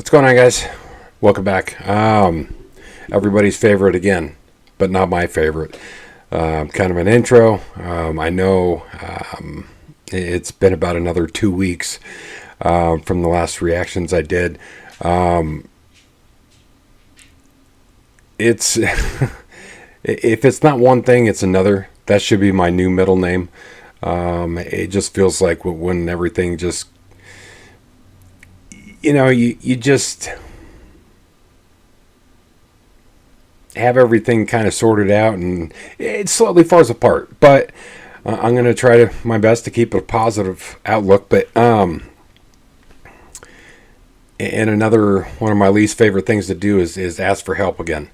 What's going on, guys? Welcome back. Everybody's favorite again, but not my favorite. Kind of an intro. I know it's been about another 2 weeks from the last reactions I did. It's if it's not one thing, it's another. That should be my new middle name. It just feels like when everything just, you just have everything kind of sorted out and it slowly falls apart. But I'm going to try my best to keep a positive outlook. But and another one of my least favorite things to do is ask for help again.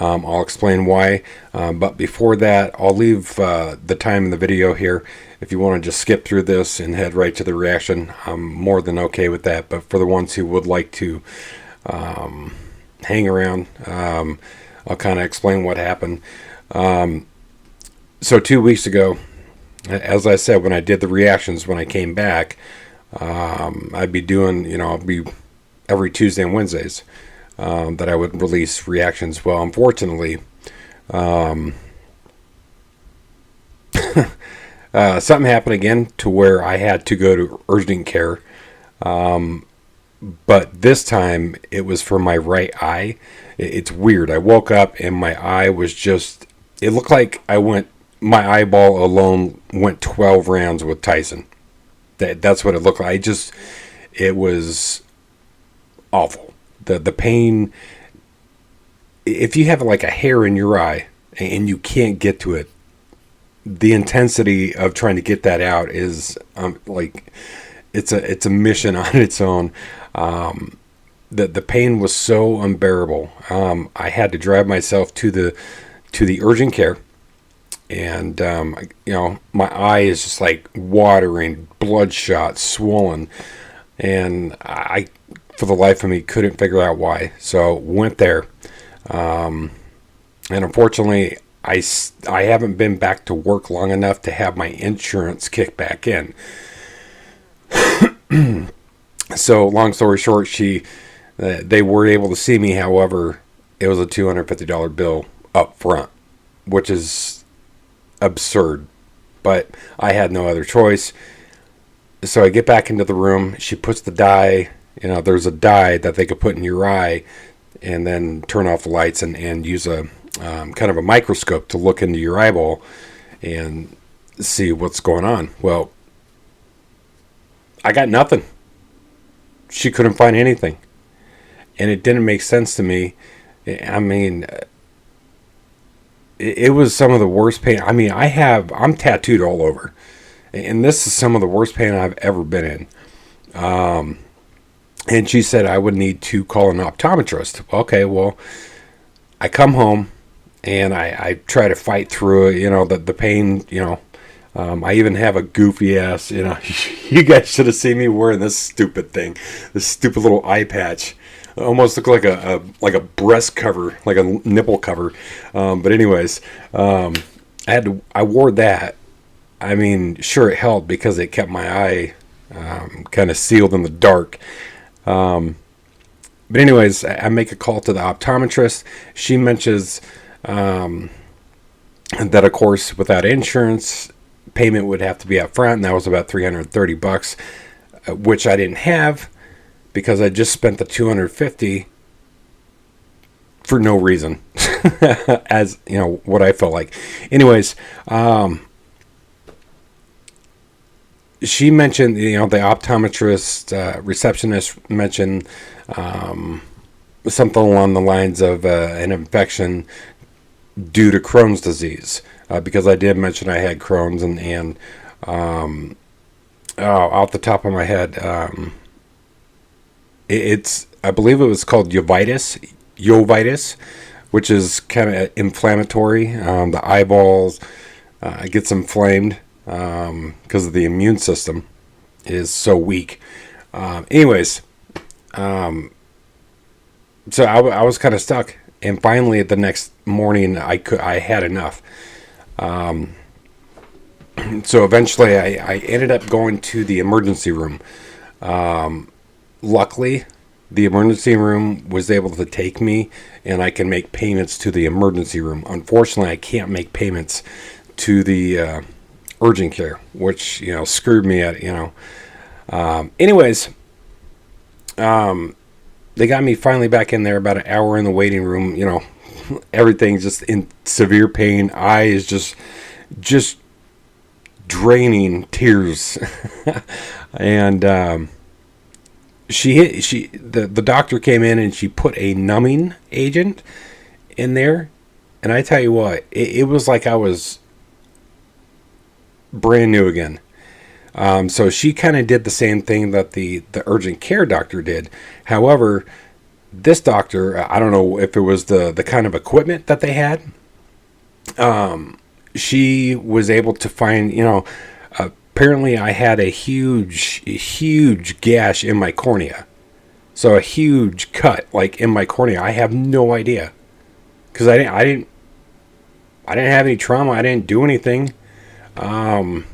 I'll explain why. But before that, I'll leave the time in the video here. If you want to just skip through this and head right to the reaction, I'm more than okay with that. But for the ones who would like to hang around, I'll kind of explain what happened. So 2 weeks ago, as I said, when I did the reactions, when I came back, I'd be doing, I'll be every Tuesday and Wednesdays. That I would release reactions. Well, unfortunately, something happened again to where I had to go to urgent care. But this time it was for my right eye. It's weird. I woke up and my eye was just, it looked like my eyeball alone went 12 rounds with Tyson. That's what it looked like. It was awful. The pain, if you have like a hair in your eye and you can't get to it, the intensity of trying to get that out is like it's a mission on its own. The pain was so unbearable. I had to drive myself to the urgent care, and my eye is just like watering, bloodshot, swollen, and I, for the life of me, couldn't figure out why. So went there, and unfortunately, I haven't been back to work long enough to have my insurance kick back in. So long story short, they were able to see me. However, it was a $250 bill up front, which is absurd. But I had no other choice. So I get back into the room. She puts the dye. There's a dye that they could put in your eye and then turn off the lights and use a kind of a microscope to look into your eyeball and see what's going on. Well, I got nothing. She couldn't find anything. And it didn't make sense to me. I mean, it was some of the worst pain. I mean, I'm tattooed all over. And this is some of the worst pain I've ever been in. And she said I would need to call an optometrist. Okay, well, I come home and I try to fight through it, the pain, I even have a goofy ass, you guys should have seen me wearing this stupid thing, this stupid little eye patch. It almost looked like a breast cover, like a nipple cover. But anyways, I wore that. I mean, sure, it helped because it kept my eye kind of sealed in the dark. But anyways, I make a call to the optometrist. She mentions that, of course, without insurance, payment would have to be up front, and that was about $330, which I didn't have because I just spent the $250 for no reason, as what I felt like. Anyways, she mentioned, the optometrist receptionist mentioned something along the lines of an infection due to Crohn's disease, because I did mention I had Crohn's, and off the top of my head, I believe it was called uveitis, which is kind of inflammatory. The eyeballs gets inflamed because of the immune system is so weak. Anyways, so I was kind of stuck, and finally the next morning I had enough. So eventually I ended up going to the emergency room. Luckily, The emergency room was able to take me, and I can make payments to the emergency room. Unfortunately, I can't make payments to the urgent care, which screwed me at. Anyways, they got me finally back in there. About an hour in the waiting room. Everything's just in severe pain. Eye is just draining tears, and the doctor came in and she put a numbing agent in there, and I tell you what, it was like I was brand new again. So she kind of did the same thing that the urgent care doctor did. However, this doctor, I don't know if it was the kind of equipment that they had. She was able to find, apparently I had a huge gash in my cornea. So a huge cut, like in my cornea. I have no idea, because I didn't have any trauma. I didn't do anything. And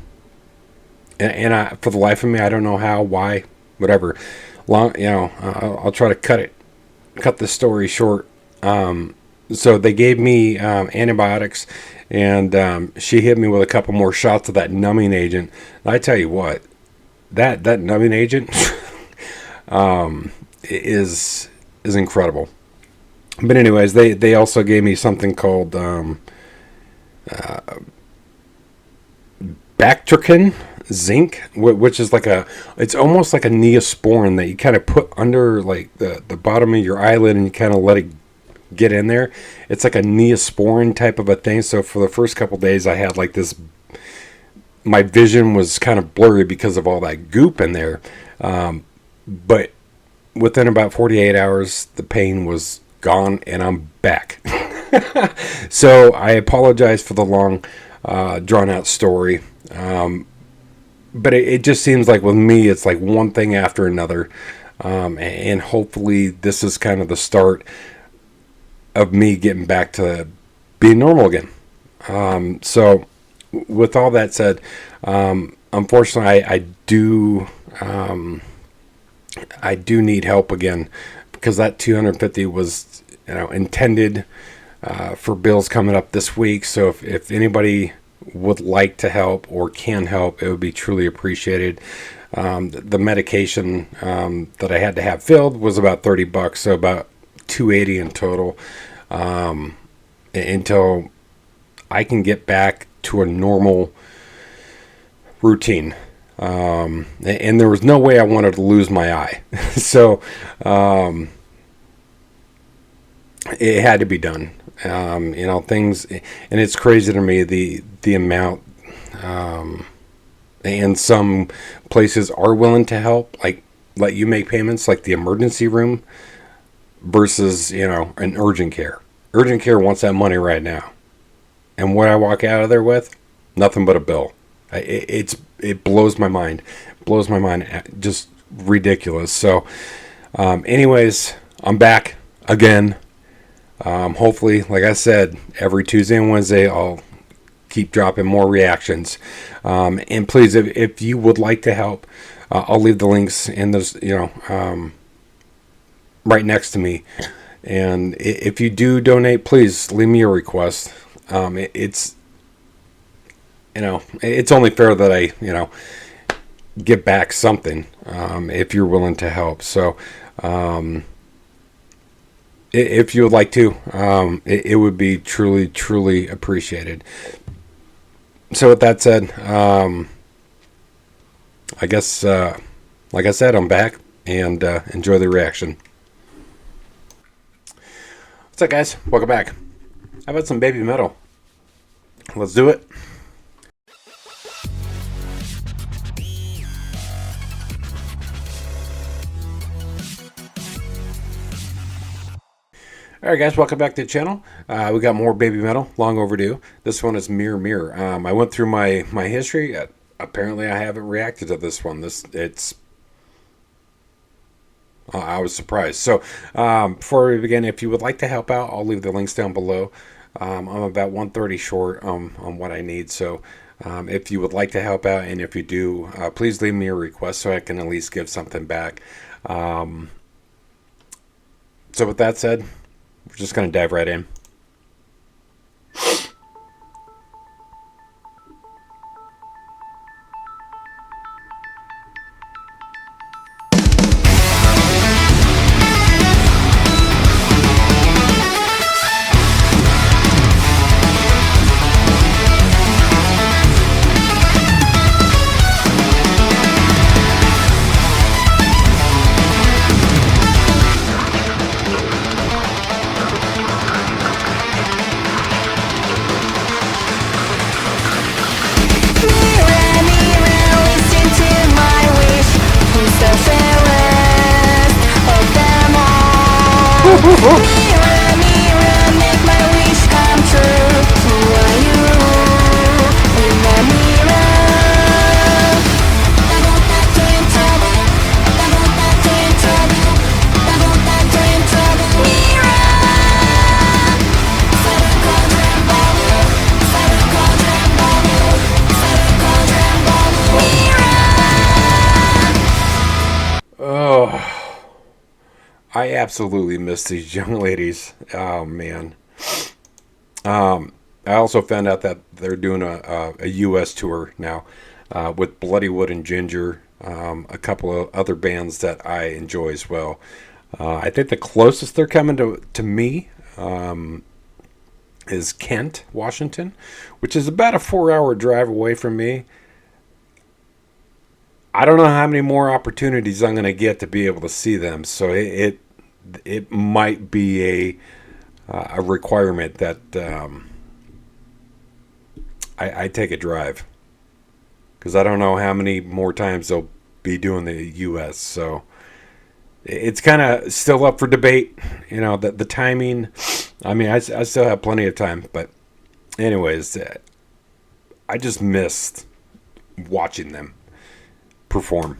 for the life of me, I don't know how, why, whatever. I'll try to cut the story short. So they gave me antibiotics, and she hit me with a couple more shots of that numbing agent. And I tell you what, that numbing agent is incredible. But anyways, they also gave me something called Bactrican zinc, which is it's almost like a Neosporin that you kind of put under like the bottom of your eyelid, and you kind of let it get in there. It's like a Neosporin type of a thing. So for the first couple days, I had like this. My vision was kind of blurry because of all that goop in there. But within about 48 hours, the pain was gone, and I'm back. So I apologize for the long, drawn out story. But it just seems like with me, it's like one thing after another. And hopefully this is kind of the start of me getting back to being normal again. So with all that said, unfortunately, I do need help again, because that 250 was intended for bills coming up this week. So if anybody would like to help or can help, it would be truly appreciated. The medication that I had to have filled was about $30, so about $280 in total, until I can get back to a normal routine. And there was no way I wanted to lose my eye. So it had to be done. Things, and it's crazy to me the amount, and some places are willing to help, like let you make payments, like the emergency room versus an urgent care. Urgent care wants that money right now, and what I walk out of there with, nothing but a bill. It blows my mind, just ridiculous. So, anyways, I'm back again. Hopefully, like I said, every Tuesday and Wednesday, I'll keep dropping more reactions. And please, if you would like to help, I'll leave the links in those, right next to me. And if you do donate, please leave me a request. It's only fair that I, give back something, if you're willing to help. So, if you would like to, it would be truly appreciated. So with that said, I guess, like I said, I'm back, and enjoy the reaction. What's up, guys? Welcome back. How about some Baby Metal? Let's do it. Alright, guys, welcome back to the channel. We got more Baby Metal, long overdue. This one is Mirror Mirror. I went through my history. Apparently I haven't reacted to this one. I was surprised. So before we begin, if you would like to help out, I'll leave the links down below. I'm about 130 short on what I need. So if you would like to help out, and if you do, please leave me a request so I can at least give something back. So with that said, we're just going to dive right in. Oh, I absolutely miss these young ladies. Oh man. I also found out that they're doing a U.S. tour now with Bloodywood and Ginger, a couple of other bands that I enjoy as well. I think the closest they're coming to me is Kent, Washington, which is about a 4-hour drive away from me. I don't know how many more opportunities I'm going to get to be able to see them, so it might be a requirement that I take a drive, because I don't know how many more times they'll be doing the U.S. So it's kind of still up for debate. You know, the timing. I mean, I still have plenty of time, but anyways, I just missed watching them perform.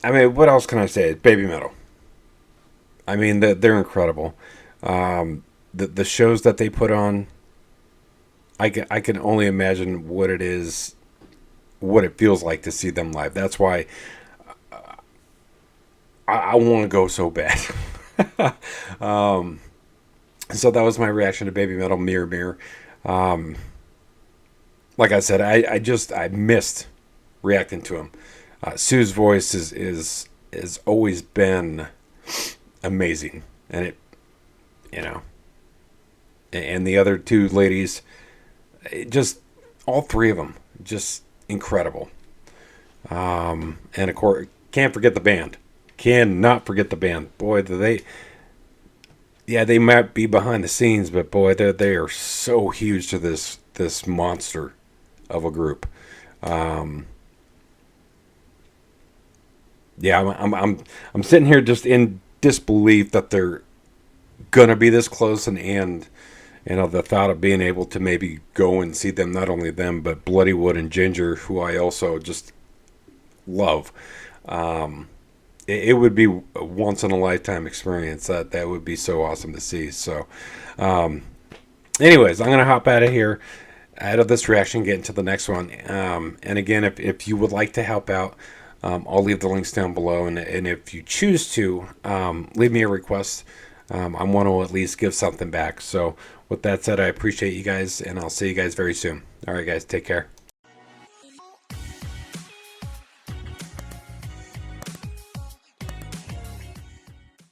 I mean, what else can I say? Baby Metal. I mean, they're incredible. The shows that they put on, I can only imagine what it is, what it feels like to see them live. That's why I want to go so bad. So that was my reaction to Baby Metal, Mirror Mirror. Um, like I said, I missed reacting to him. Sue's voice is has always been amazing, and it, you know, and the other two ladies, just all three of them, just incredible. And of course, can't forget the band. Cannot forget the band. Boy, do they. Yeah, they might be behind the scenes, but boy, they are so huge to this monster of a group. Um, yeah, I'm sitting here just in disbelief that they're gonna be this close, and you know, the thought of being able to maybe go and see them, not only them but Bloodywood and Ginger, who I also just love. Um, it would be a once in a lifetime experience. That would be so awesome to see. So, um, anyways, I'm gonna hop out of here, out of this reaction, get into the next one. And again, if you would like to help out, I'll leave the links down below. And if you choose to, leave me a request. I want to at least give something back. So, with that said, I appreciate you guys, and I'll see you guys very soon. All right, guys, take care.